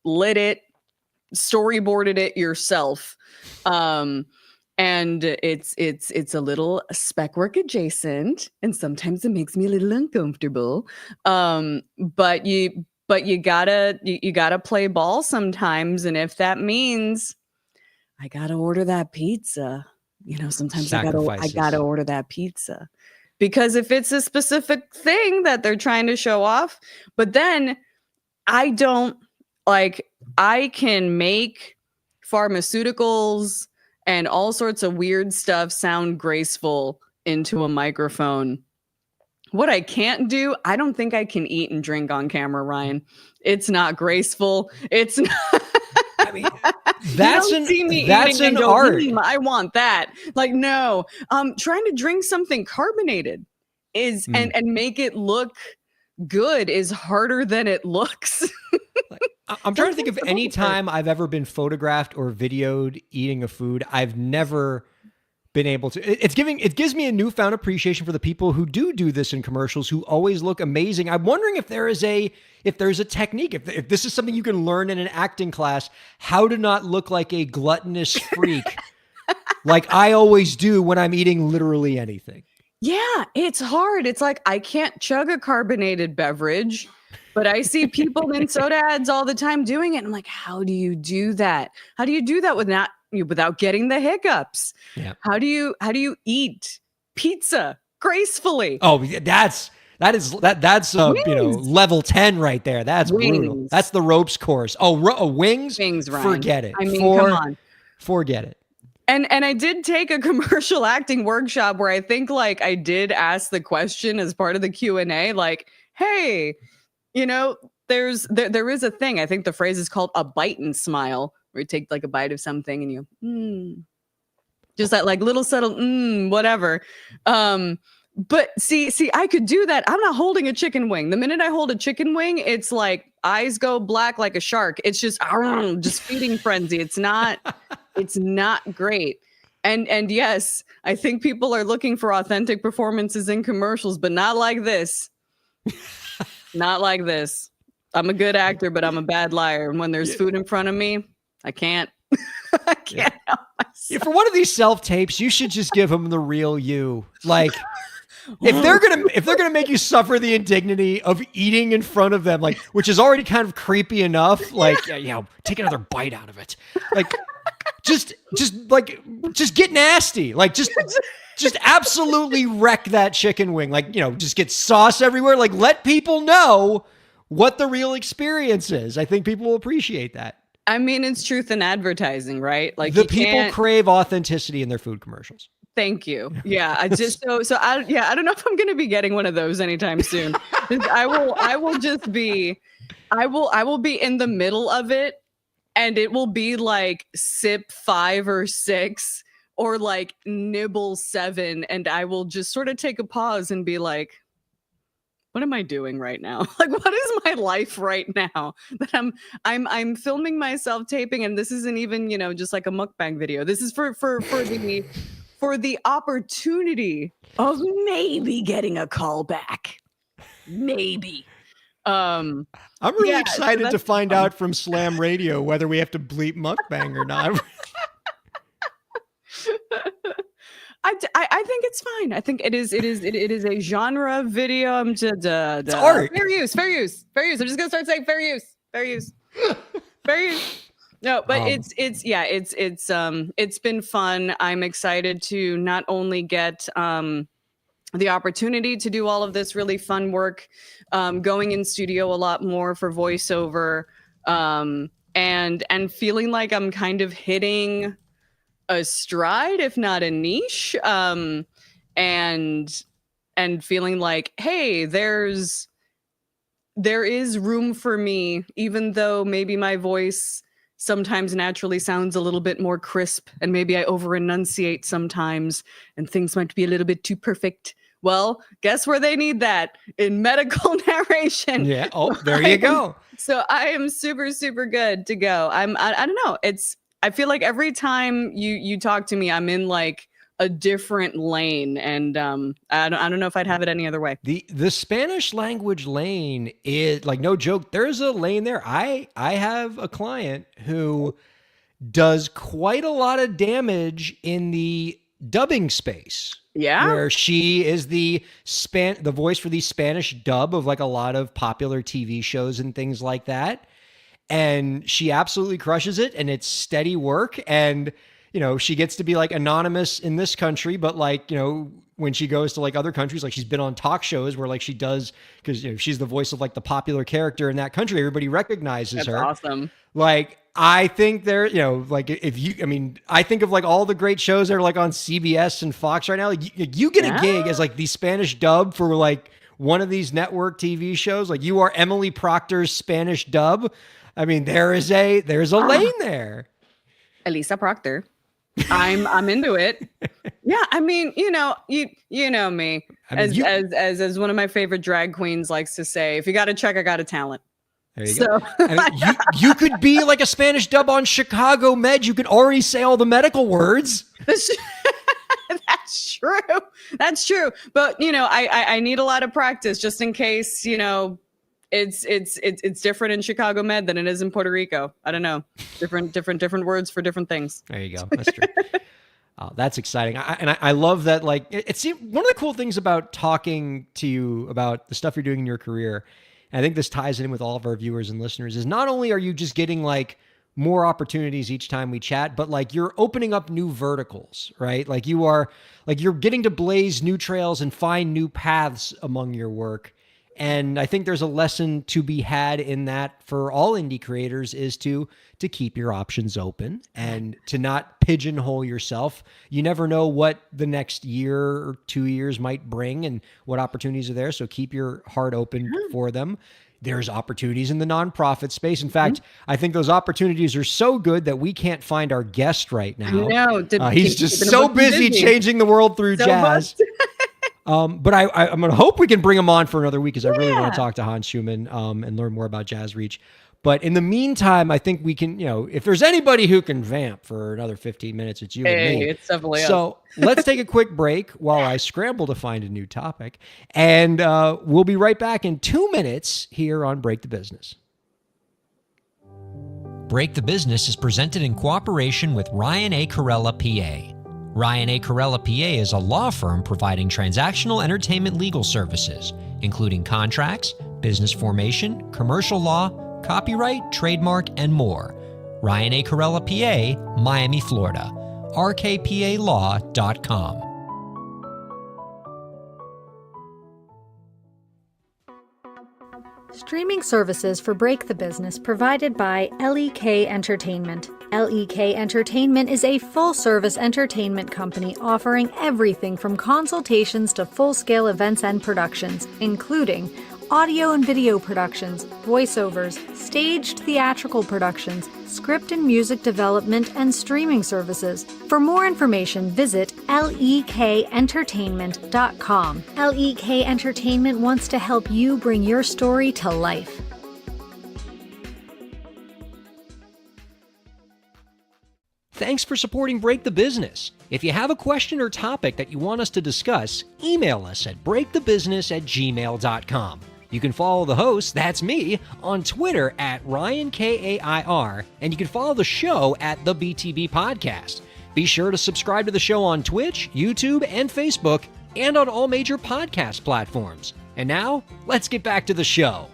lit it, storyboarded it yourself. And it's a little spec work adjacent, and sometimes it makes me a little uncomfortable. But you gotta play ball sometimes, and if that means I gotta order that pizza, you know, sometimes I gotta order that pizza, because if it's a specific thing that they're trying to show off, but then I can make pharmaceuticals and all sorts of weird stuff sound graceful into a microphone. What I can't do, I don't think I can eat and drink on camera, Ryan. It's not graceful. It's not. I mean, that's an art. I want that. Like, no. Trying to drink something carbonated is and make it look good is harder than it looks. I'm trying to think of any time I've ever been photographed or videoed eating a food. I've never been able to. It gives me a newfound appreciation for the people who do this in commercials, who always look amazing. I'm wondering if there's a technique, if this is something you can learn in an acting class, how to not look like a gluttonous freak, like I always do when I'm eating literally anything. Yeah, it's hard. It's like I can't chug a carbonated beverage, but I see people in soda ads all the time doing it. I'm like, how do you do that? How do you do that without getting the hiccups? Yeah. How do you eat pizza gracefully? Oh, that's level 10 right there. That's wings. Brutal. That's the ropes course. Oh, wings? Wings, Ryan. Forget it. I mean, come on. Forget it. And I did take a commercial acting workshop where I think like I did ask the question as part of the Q&A, like, hey, you know, there is a thing. I think the phrase is called a bite and smile, where you take like a bite of something and you just that like little subtle whatever. But see, I could do that. I'm not holding a chicken wing. The minute I hold a chicken wing, it's like eyes go black like a shark. It's just feeding frenzy. It's not great. And yes, I think people are looking for authentic performances in commercials, but not like this. Not like this. I'm a good actor, but I'm a bad liar. And when there's food in front of me, I can't. I can't help myself. Yeah, for one of these self-tapes, you should just give them the real you. Like, if they're gonna make you suffer the indignity of eating in front of them, like, which is already kind of creepy enough, like, take another bite out of it, like, just get nasty, like, just absolutely wreck that chicken wing, like, just get sauce everywhere, like, let people know what the real experience is. I think people will appreciate that. I mean, it's truth in advertising, right? Like, the people crave authenticity in their food commercials. Thank you. Yeah, I just I don't know if I'm going to be getting one of those anytime soon. I will be in the middle of it, and it will be like sip 5 or 6 or like nibble 7, and I will just sort of take a pause and be like, what am I doing right now? Like, what is my life right now that I'm filming myself taping, and this isn't even, just like a mukbang video. This is for the opportunity of maybe getting a call back. Maybe. I'm really excited to find out from Slam Radio whether we have to bleep mukbang or not. I think it's fine. I think it is a genre video. It's art. Fair use. I'm just gonna start saying fair use. No, but it's been fun. I'm excited to not only get the opportunity to do all of this really fun work, going in studio a lot more for voiceover, and feeling like I'm kind of hitting a stride, if not a niche, and feeling like, hey, there is room for me, even though maybe my voice sometimes naturally sounds a little bit more crisp, and maybe I over enunciate sometimes, and things might be a little bit too perfect. Well, guess where they need that? In medical narration. Yeah. Oh, there you go. So I am super, super good to go. I don't know. I feel like every time you talk to me, I'm in like a different lane, and I don't know if I'd have it any other way. The Spanish language lane is, like, no joke. There's a lane there. I have a client who does quite a lot of damage in the dubbing space. Yeah, where she is the voice for the Spanish dub of like a lot of popular TV shows and things like that. And she absolutely crushes it, and it's steady work. And, she gets to be like anonymous in this country, but like, when she goes to like other countries, like she's been on talk shows where like she does, because she's the voice of like the popular character in that country. Everybody recognizes her. That's awesome. Like, I think there, like I think of like all the great shows that are like on CBS and Fox right now. Like you get a gig as like the Spanish dub for like one of these network TV shows. Like you are Emily Proctor's Spanish dub. I mean, there's a lane there. Elisa Proctor. I'm into it. Yeah, I mean, you know me. As one of my favorite drag queens likes to say, if you got a check, I got a talent. There you go. I mean, you could be like a Spanish dub on Chicago Med. You could already say all the medical words. That's true. That's true. But I need a lot of practice just in case, it's different in Chicago Med than it is in Puerto Rico. I don't know. Different words for different things. There you go. That's true. That's exciting. I love that. Like, it's one of the cool things about talking to you about the stuff you're doing in your career. And I think this ties in with all of our viewers and listeners, is not only are you just getting like more opportunities each time we chat, but like you're opening up new verticals, right? Like you're getting to blaze new trails and find new paths among your work. And I think there's a lesson to be had in that for all indie creators, is to keep your options open and to not pigeonhole yourself. You never know what the next year or 2 years might bring and what opportunities are there. So keep your heart open for them. There's opportunities in the nonprofit space. In fact, I think those opportunities are so good that we can't find our guest right now. No, he's just so busy changing the world through jazz. But I'm going to hope we can bring him on for another week, because I really want to talk to Hans Schumann and learn more about Jazz Reach. But in the meantime, I think we can, if there's anybody who can vamp for another 15 minutes, it's you and me. It's definitely so let's take a quick break while I scramble to find a new topic. And we'll be right back in 2 minutes here on Break the Business. Break the Business is presented in cooperation with Ryan Kairalla, PA. Ryan A. Kairalla PA is a law firm providing transactional entertainment legal services, including contracts, business formation, commercial law, copyright, trademark, and more. Ryan A. Kairalla PA, Miami, Florida. rkpalaw.com. Streaming services for Break the Business provided by LEK Entertainment. LEK Entertainment is a full-service entertainment company offering everything from consultations to full-scale events and productions, including audio and video productions, voiceovers, staged theatrical productions, script and music development, and streaming services. For more information, visit lekentertainment.com. LEK Entertainment wants to help you bring your story to life. Thanks for supporting Break the Business. If you have a question or topic that you want us to discuss, email us at breakthebusiness@gmail.com. You can follow the host, that's me, on Twitter at Ryan Kair, and you can follow the show at the BTB Podcast. Be sure to subscribe to the show on Twitch, YouTube, and Facebook, and on all major podcast platforms. And now, let's get back to the show.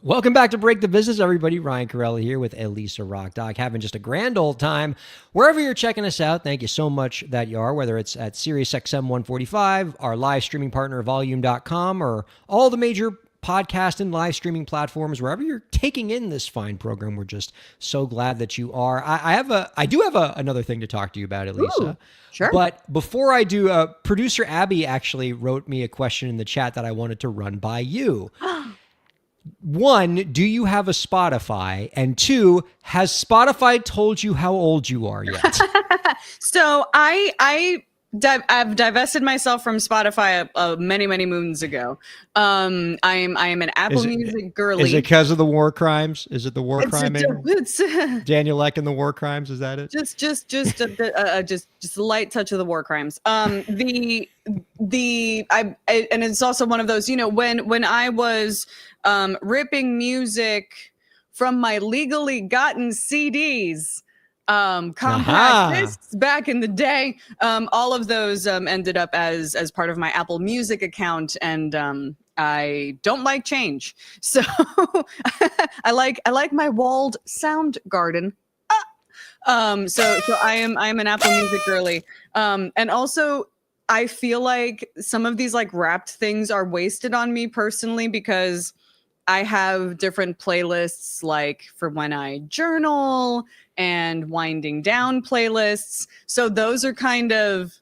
Welcome back to Break the Business, everybody. Ryan Kairalla here with Elisa Rockdog, having just a grand old time. Wherever you're checking us out, thank you so much that you are, whether it's at SiriusXM 145, our live streaming partner, Volume.com, or all the major podcast and live streaming platforms, wherever you're taking in this fine program. We're just so glad that you are. I do have another thing to talk to you about, Elisa. Ooh, sure. But before I do, producer Abby actually wrote me a question in the chat that I wanted to run by you. One, do you have a Spotify? And two, has Spotify told you how old you are yet? So I've divested myself from Spotify many moons ago. I am an Apple Music girly. Is it because of the war crimes? Is it the war criming? It's Daniel Ek and the war crimes? Is that it? just a light touch of the war crimes. And it's also one of those, when I was ripping music from my legally gotten CDs, compact discs back in the day, all of those ended up as part of my Apple Music account, and I don't like change, so I like my walled sound garden. So I am an Apple Music girly, and also I feel like some of these like wrapped things are wasted on me personally, because I have different playlists, like for when I journal and winding down playlists. So those are kind of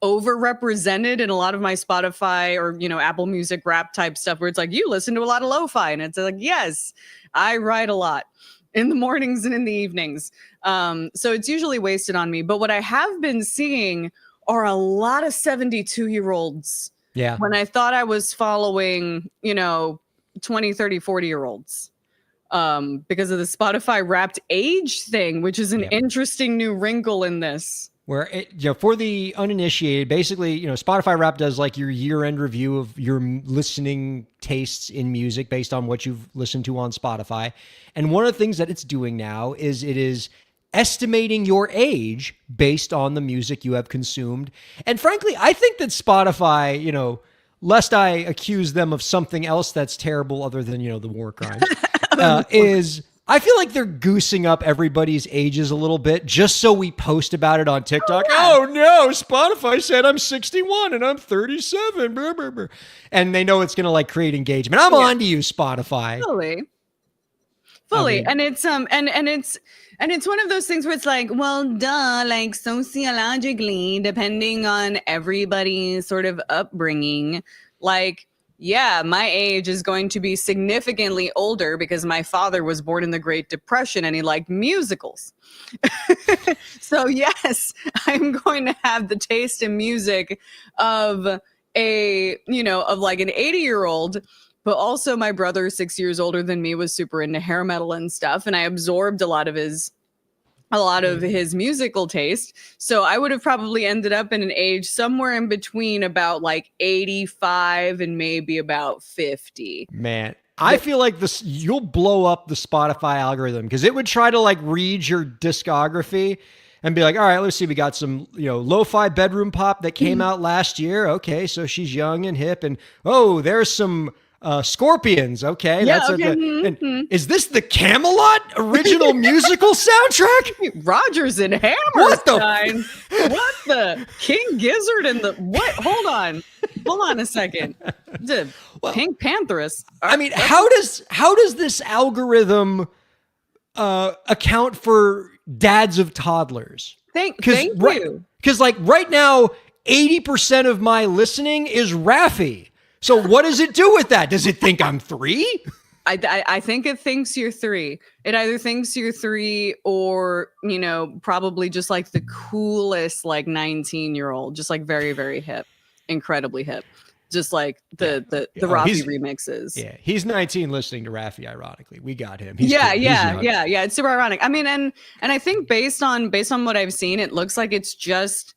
overrepresented in a lot of my Spotify or, Apple Music rap type stuff, where it's like, you listen to a lot of lo-fi. And it's like, yes, I write a lot in the mornings and in the evenings. So it's usually wasted on me. But what I have been seeing are a lot of 72-year-olds. Yeah. When I thought I was following, 20, 30, 40-year-olds. Because of the Spotify wrapped age thing, which is an interesting new wrinkle in this. Where for the uninitiated, basically, Spotify Wrapped does like your year-end review of your listening tastes in music based on what you've listened to on Spotify. And one of the things that it's doing now is it is estimating your age based on the music you have consumed. And frankly, I think that Spotify, lest I accuse them of something else that's terrible other than, the war crimes, is I feel like they're goosing up everybody's ages a little bit just so we post about it on TikTok. Oh no, Spotify said I'm 61 and I'm 37. Brr, brr, brr. And they know it's going to like create engagement. I'm on to you, Spotify. Fully. And it's and it's one of those things where it's like, well, duh, like sociologically, depending on everybody's sort of upbringing, like, yeah, my age is going to be significantly older because my father was born in the Great Depression and he liked musicals. So yes, I'm going to have the taste in music of like an 80-year-old. But also my brother, 6 years older than me, was super into hair metal and stuff. And I absorbed a lot of his musical taste. So I would have probably ended up in an age somewhere in between about like 85 and maybe about 50. Man, I feel like this, you'll blow up the Spotify algorithm because it would try to like read your discography and be like, all right, let's see. We got some, lo-fi bedroom pop that came out last year. Okay. So she's young and hip, and oh, there's some Scorpions. Okay. Yeah, That's okay. and is this the Camelot original musical soundtrack? Rogers and Hammerstein. What the King Gizzard and the what? Hold on a second. The Pink Pantheress. I mean, how does this algorithm account for dads of toddlers? Thank you. Because like right now, 80% of my listening is Raffi. So what does it do with that? Does it think I'm 3? I think it thinks you're 3. It either thinks you're 3 or, probably just like the coolest, like 19-year-old, just like very, very hip, incredibly hip. Just like the Raffi remixes. Yeah, he's 19 listening to Raffi, ironically. We got him. Yeah. It's super ironic. I mean, and I think based on what I've seen, it looks like it's just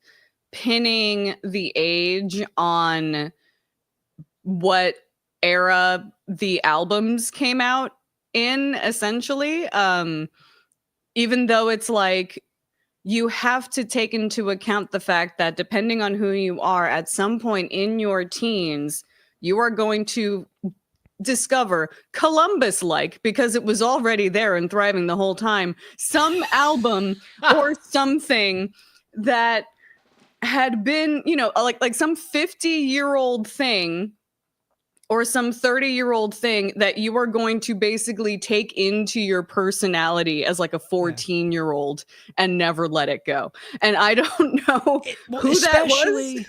pinning the age on what era the albums came out in, essentially. Even though it's like you have to take into account the fact that depending on who you are, at some point in your teens, you are going to discover Columbus-like, because it was already there and thriving the whole time, some album or something that had been, like some 50-year-old thing or some 30-year-old thing that you are going to basically take into your personality as like a 14-year-old and never let it go. And I don't know who that was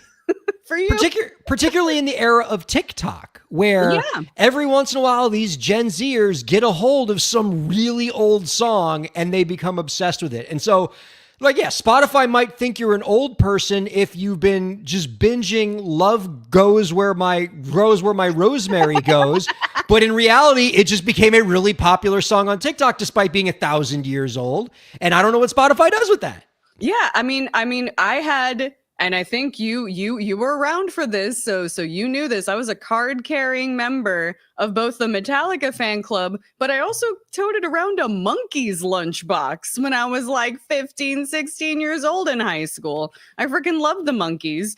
for you. Particularly in the era of TikTok, where every once in a while these Gen Zers get a hold of some really old song and they become obsessed with it. And so, like, yeah, Spotify might think you're an old person if you've been just binging "Love Goes Where My Rosemary Goes," but in reality, it just became a really popular song on TikTok despite being 1,000 years old. And I don't know what Spotify does with that. Yeah, I mean, I had, and I think you were around for this, so you knew this. I was a card-carrying member of both the Metallica fan club, but I also toted around a Monkees lunchbox when I was like 15, 16 years old in high school. I freaking loved the Monkees.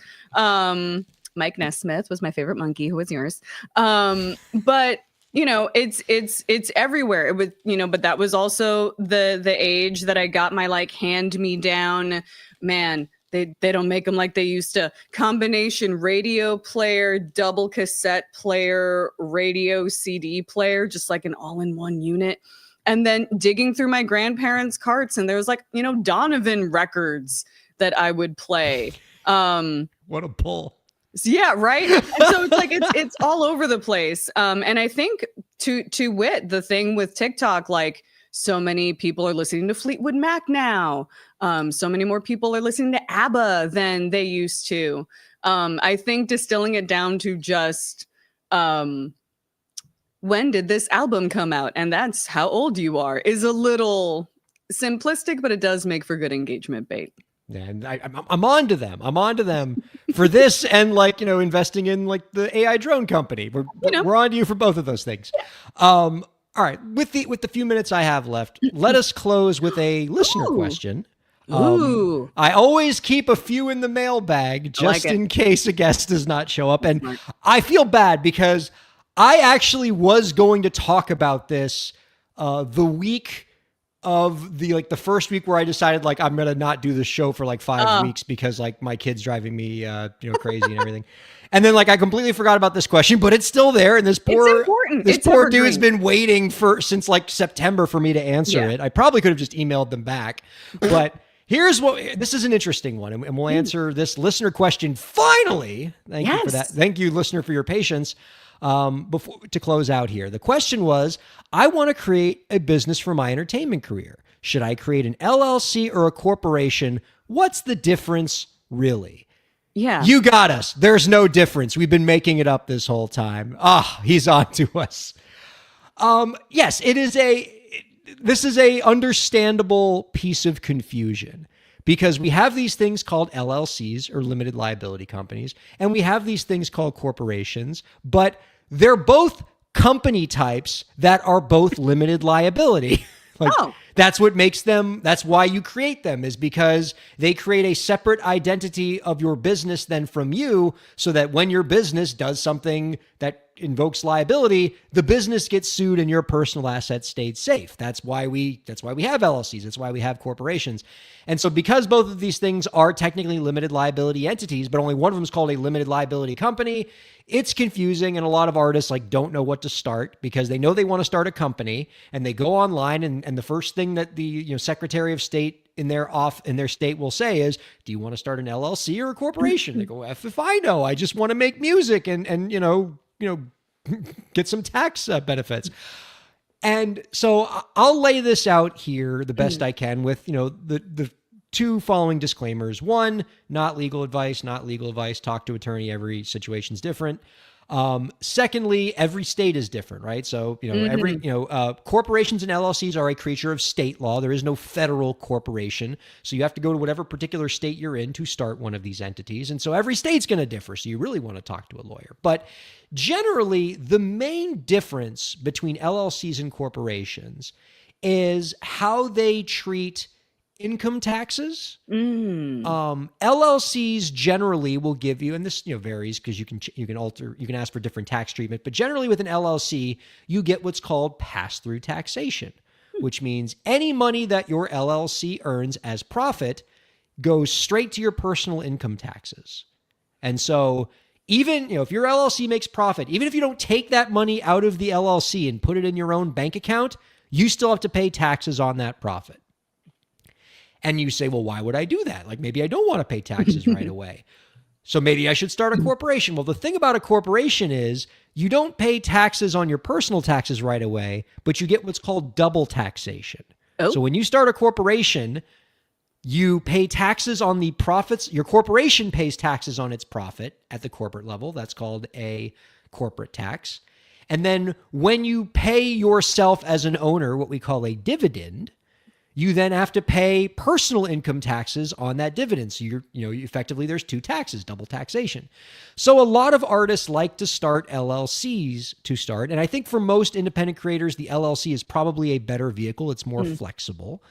Mike Nesmith was my favorite Monkee. Who was yours? But it's everywhere. It was, but that was also the age that I got my like hand-me-down, man. They don't make them like they used to. Combination radio player, double cassette player, radio CD player, just like an all-in-one unit. And then digging through my grandparents' carts, and there was like, Donovan records that I would play. What a pull. Yeah, right. And so it's like it's all over the place. And I think to wit, the thing with TikTok, like, so many people are listening to Fleetwood Mac now. So many more people are listening to ABBA than they used to. I think distilling it down to just when did this album come out? And that's how old you are is a little simplistic, but it does make for good engagement bait. And I'm on to them. I'm on to them for this and like, investing in like the AI drone company. We're on to you for both of those things. All right, with the few minutes I have left, let us close with a listener question. Ooh. I always keep a few in the mailbag just in case a guest does not show up. And I feel bad because I actually was going to talk about this the week of the first week where I decided like I'm going to not do the show for like 5 weeks because like my kid's driving me crazy and everything. And then like I completely forgot about this question, but it's still there. And this poor dude's been waiting since like September for me to answer it. I probably could have just emailed them back, but this is an interesting one, and we'll answer this listener question finally. Thank you for that. Thank you, listener, for your patience. Before to close out here, the question was, I want to create a business for my entertainment career. Should I create an LLC or a corporation? What's the difference really? Yeah. You got us. There's no difference. We've been making it up this whole time. He's on to us. Yes, this is a understandable piece of confusion because we have these things called LLCs or limited liability companies, and we have these things called corporations, but they're both company types that are both limited liability. Like, that's what makes them, that's why you create them, is because they create a separate identity of your business than from you, so that when your business does something that invokes liability, the business gets sued and your personal assets stayed safe. That's why we have LLCs. That's why we have corporations. And so because both of these things are technically limited liability entities, but only one of them is called a limited liability company, it's confusing. And a lot of artists don't know what to start, because they know they want to start a company, and they go online, and the first thing that the Secretary of State in their state will say is, do you want to start an LLC or a corporation? They go, if I know, I just want to make music and get some tax benefits. And so I'll lay this out here the best I can with, the two following disclaimers. One, not legal advice, talk to attorney. Every situation's different. Secondly, every state is different, right? So, corporations and LLCs are a creature of state law. There is no federal corporation. So you have to go to whatever particular state you're in to start one of these entities. And so every state's going to differ. So you really want to talk to a lawyer. But generally, the main difference between LLCs and corporations is how they treat income taxes. LLCs generally will give you, and this varies because you can ask for different tax treatment, but generally with an LLC, you get what's called pass-through taxation, which means any money that your LLC earns as profit goes straight to your personal income taxes. And so even if your LLC makes profit, even if you don't take that money out of the LLC and put it in your own bank account, you still have to pay taxes on that profit. And you say, well, why would I do that? Like, maybe I don't want to pay taxes right away. So maybe I should start a corporation. Well, the thing about a corporation is you don't pay taxes on your personal taxes right away, but you get what's called double taxation. So when you start a corporation, you pay taxes on the profits. Your corporation pays taxes on its profit at the corporate level. That's called a corporate tax. And then when you pay yourself as an owner, what we call a dividend, you then have to pay personal income taxes on that dividend. So effectively there's two taxes, double taxation. So a lot of artists like to start LLCs to start. And I think for most independent creators, the LLC is probably a better vehicle. It's more flexible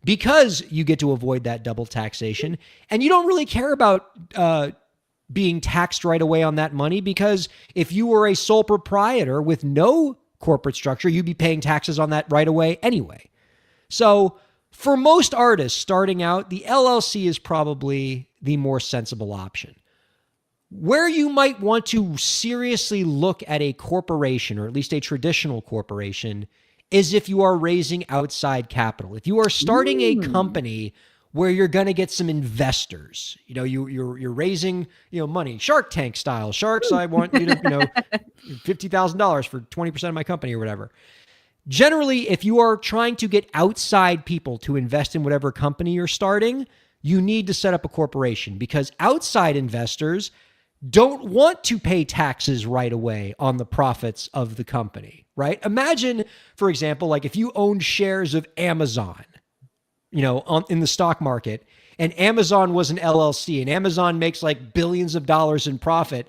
because you get to avoid that double taxation. And you don't really care about being taxed right away on that money, because if you were a sole proprietor with no corporate structure, you'd be paying taxes on that right away anyway. So for most artists starting out, the LLC is probably the more sensible option. Where you might want to seriously look at a corporation, or at least a traditional corporation, is if you are raising outside capital. If you are starting a company where you're going to get some investors, you're raising, money, Shark Tank style. Sharks, I want you to, $50,000 for 20% of my company or whatever. Generally, if you are trying to get outside people to invest in whatever company you're starting, you need to set up a corporation, because outside investors don't want to pay taxes right away on the profits of the company, right? Imagine, for example, like if you owned shares of Amazon, in the stock market, and Amazon was an LLC, and Amazon makes like billions of dollars in profit.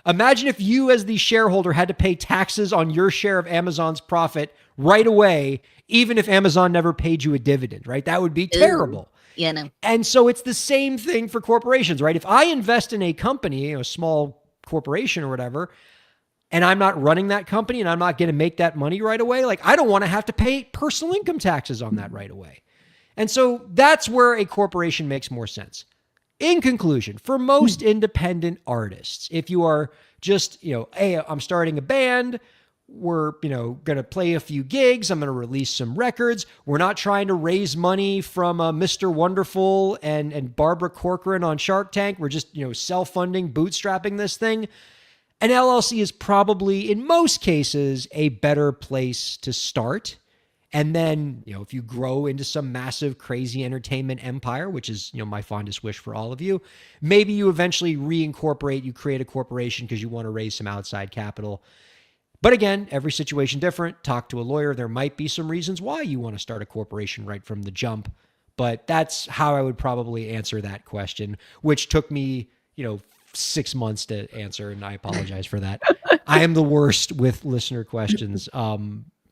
Imagine if you as the shareholder had to pay taxes on your share of Amazon's profit right away, even if Amazon never paid you a dividend, right? That would be terrible. Yeah, no. And so it's the same thing for corporations, right? If I invest in a company, a small corporation or whatever, and I'm not running that company and I'm not going to make that money right away, like I don't want to have to pay personal income taxes on that right away. And so that's where a corporation makes more sense. In conclusion, for most independent artists, if you are just, hey, I'm starting a band, we're, going to play a few gigs, I'm going to release some records, we're not trying to raise money from Mr. Wonderful and Barbara Corcoran on Shark Tank, we're just, self-funding, bootstrapping this thing, an LLC is probably, in most cases, a better place to start. And then, if you grow into some massive, crazy entertainment empire, which is, my fondest wish for all of you, maybe you eventually reincorporate, you create a corporation because you want to raise some outside capital. But again, every situation different. Talk to a lawyer. There might be some reasons why you want to start a corporation right from the jump. But that's how I would probably answer that question, which took me, 6 months to answer, and I apologize for that. I am the worst with listener questions.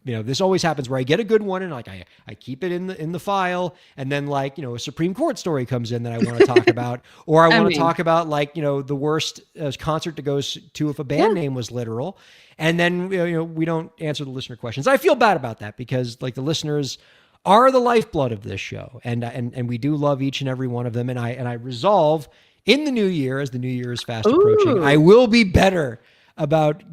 This always happens where I get a good one and like I keep it in the file, and then like, a Supreme Court story comes in that I want to talk about, or I want to talk about like, the worst concert to go to if a band name was literal. And then, we don't answer the listener questions. I feel bad about that because like the listeners are the lifeblood of this show. And we do love each and every one of them. And I resolve in the new year, as the new year is fast approaching, I will be better about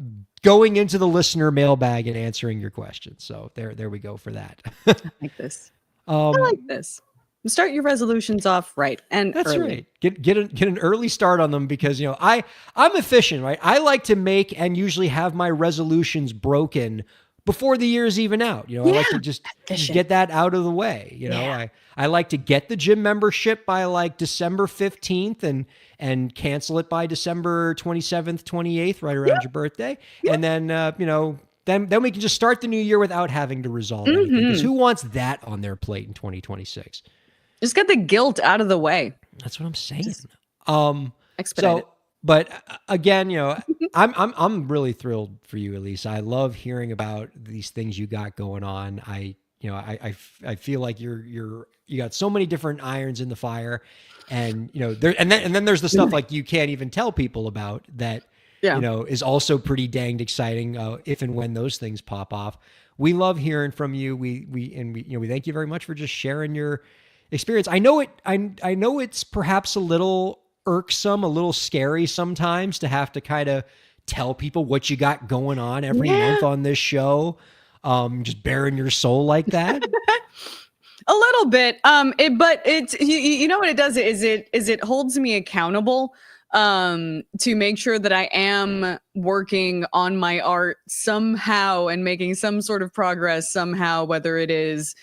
going into the listener mailbag and answering your questions. So there we go for that. I like this. I like this. Start your resolutions off right. And that's early. right. Get an early start on them because, I'm efficient, right? I like to make and usually have my resolutions broken before the year's even out. I like to just get that out of the way. I like to get the gym membership by like December 15th and cancel it by December 27th, 28th, right around your birthday. And then, then we can just start the new year without having to resolve anything. Because who wants that on their plate in 2026? Just get the guilt out of the way. That's what I'm saying. Expedite it. But again, I'm really thrilled for you, Elise. I love hearing about these things you got going on. I feel like you got so many different irons in the fire, and then there's the stuff like you can't even tell people about that. Is also pretty danged exciting if and when those things pop off. We love hearing from you. We thank you very much for just sharing your experience. I know it's perhaps a little irksome, a little scary sometimes to have to kind of tell people what you got going on every month on this show. Just bearing your soul like that. A little bit. But it's what it does is it holds me accountable to make sure that I am working on my art somehow and making some sort of progress somehow, whether it is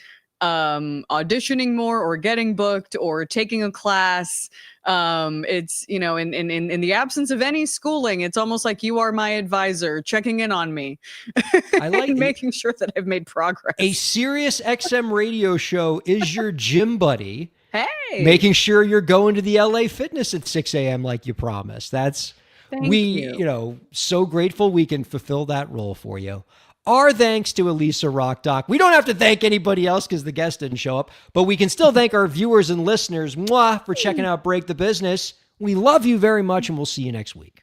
auditioning more or getting booked or taking a class. It's in the absence of any schooling, it's almost like you are my advisor checking in on me. I like making sure that I've made progress. A Sirius XM radio show is your gym buddy. Hey, making sure you're going to the LA Fitness at 6 a.m. like you promised. Thank you. So grateful we can fulfill that role for you. Our thanks to Elisa Rockdock. We don't have to thank anybody else because the guest didn't show up, but we can still thank our viewers and listeners for checking out Break the Business. We love you very much, and we'll see you next week.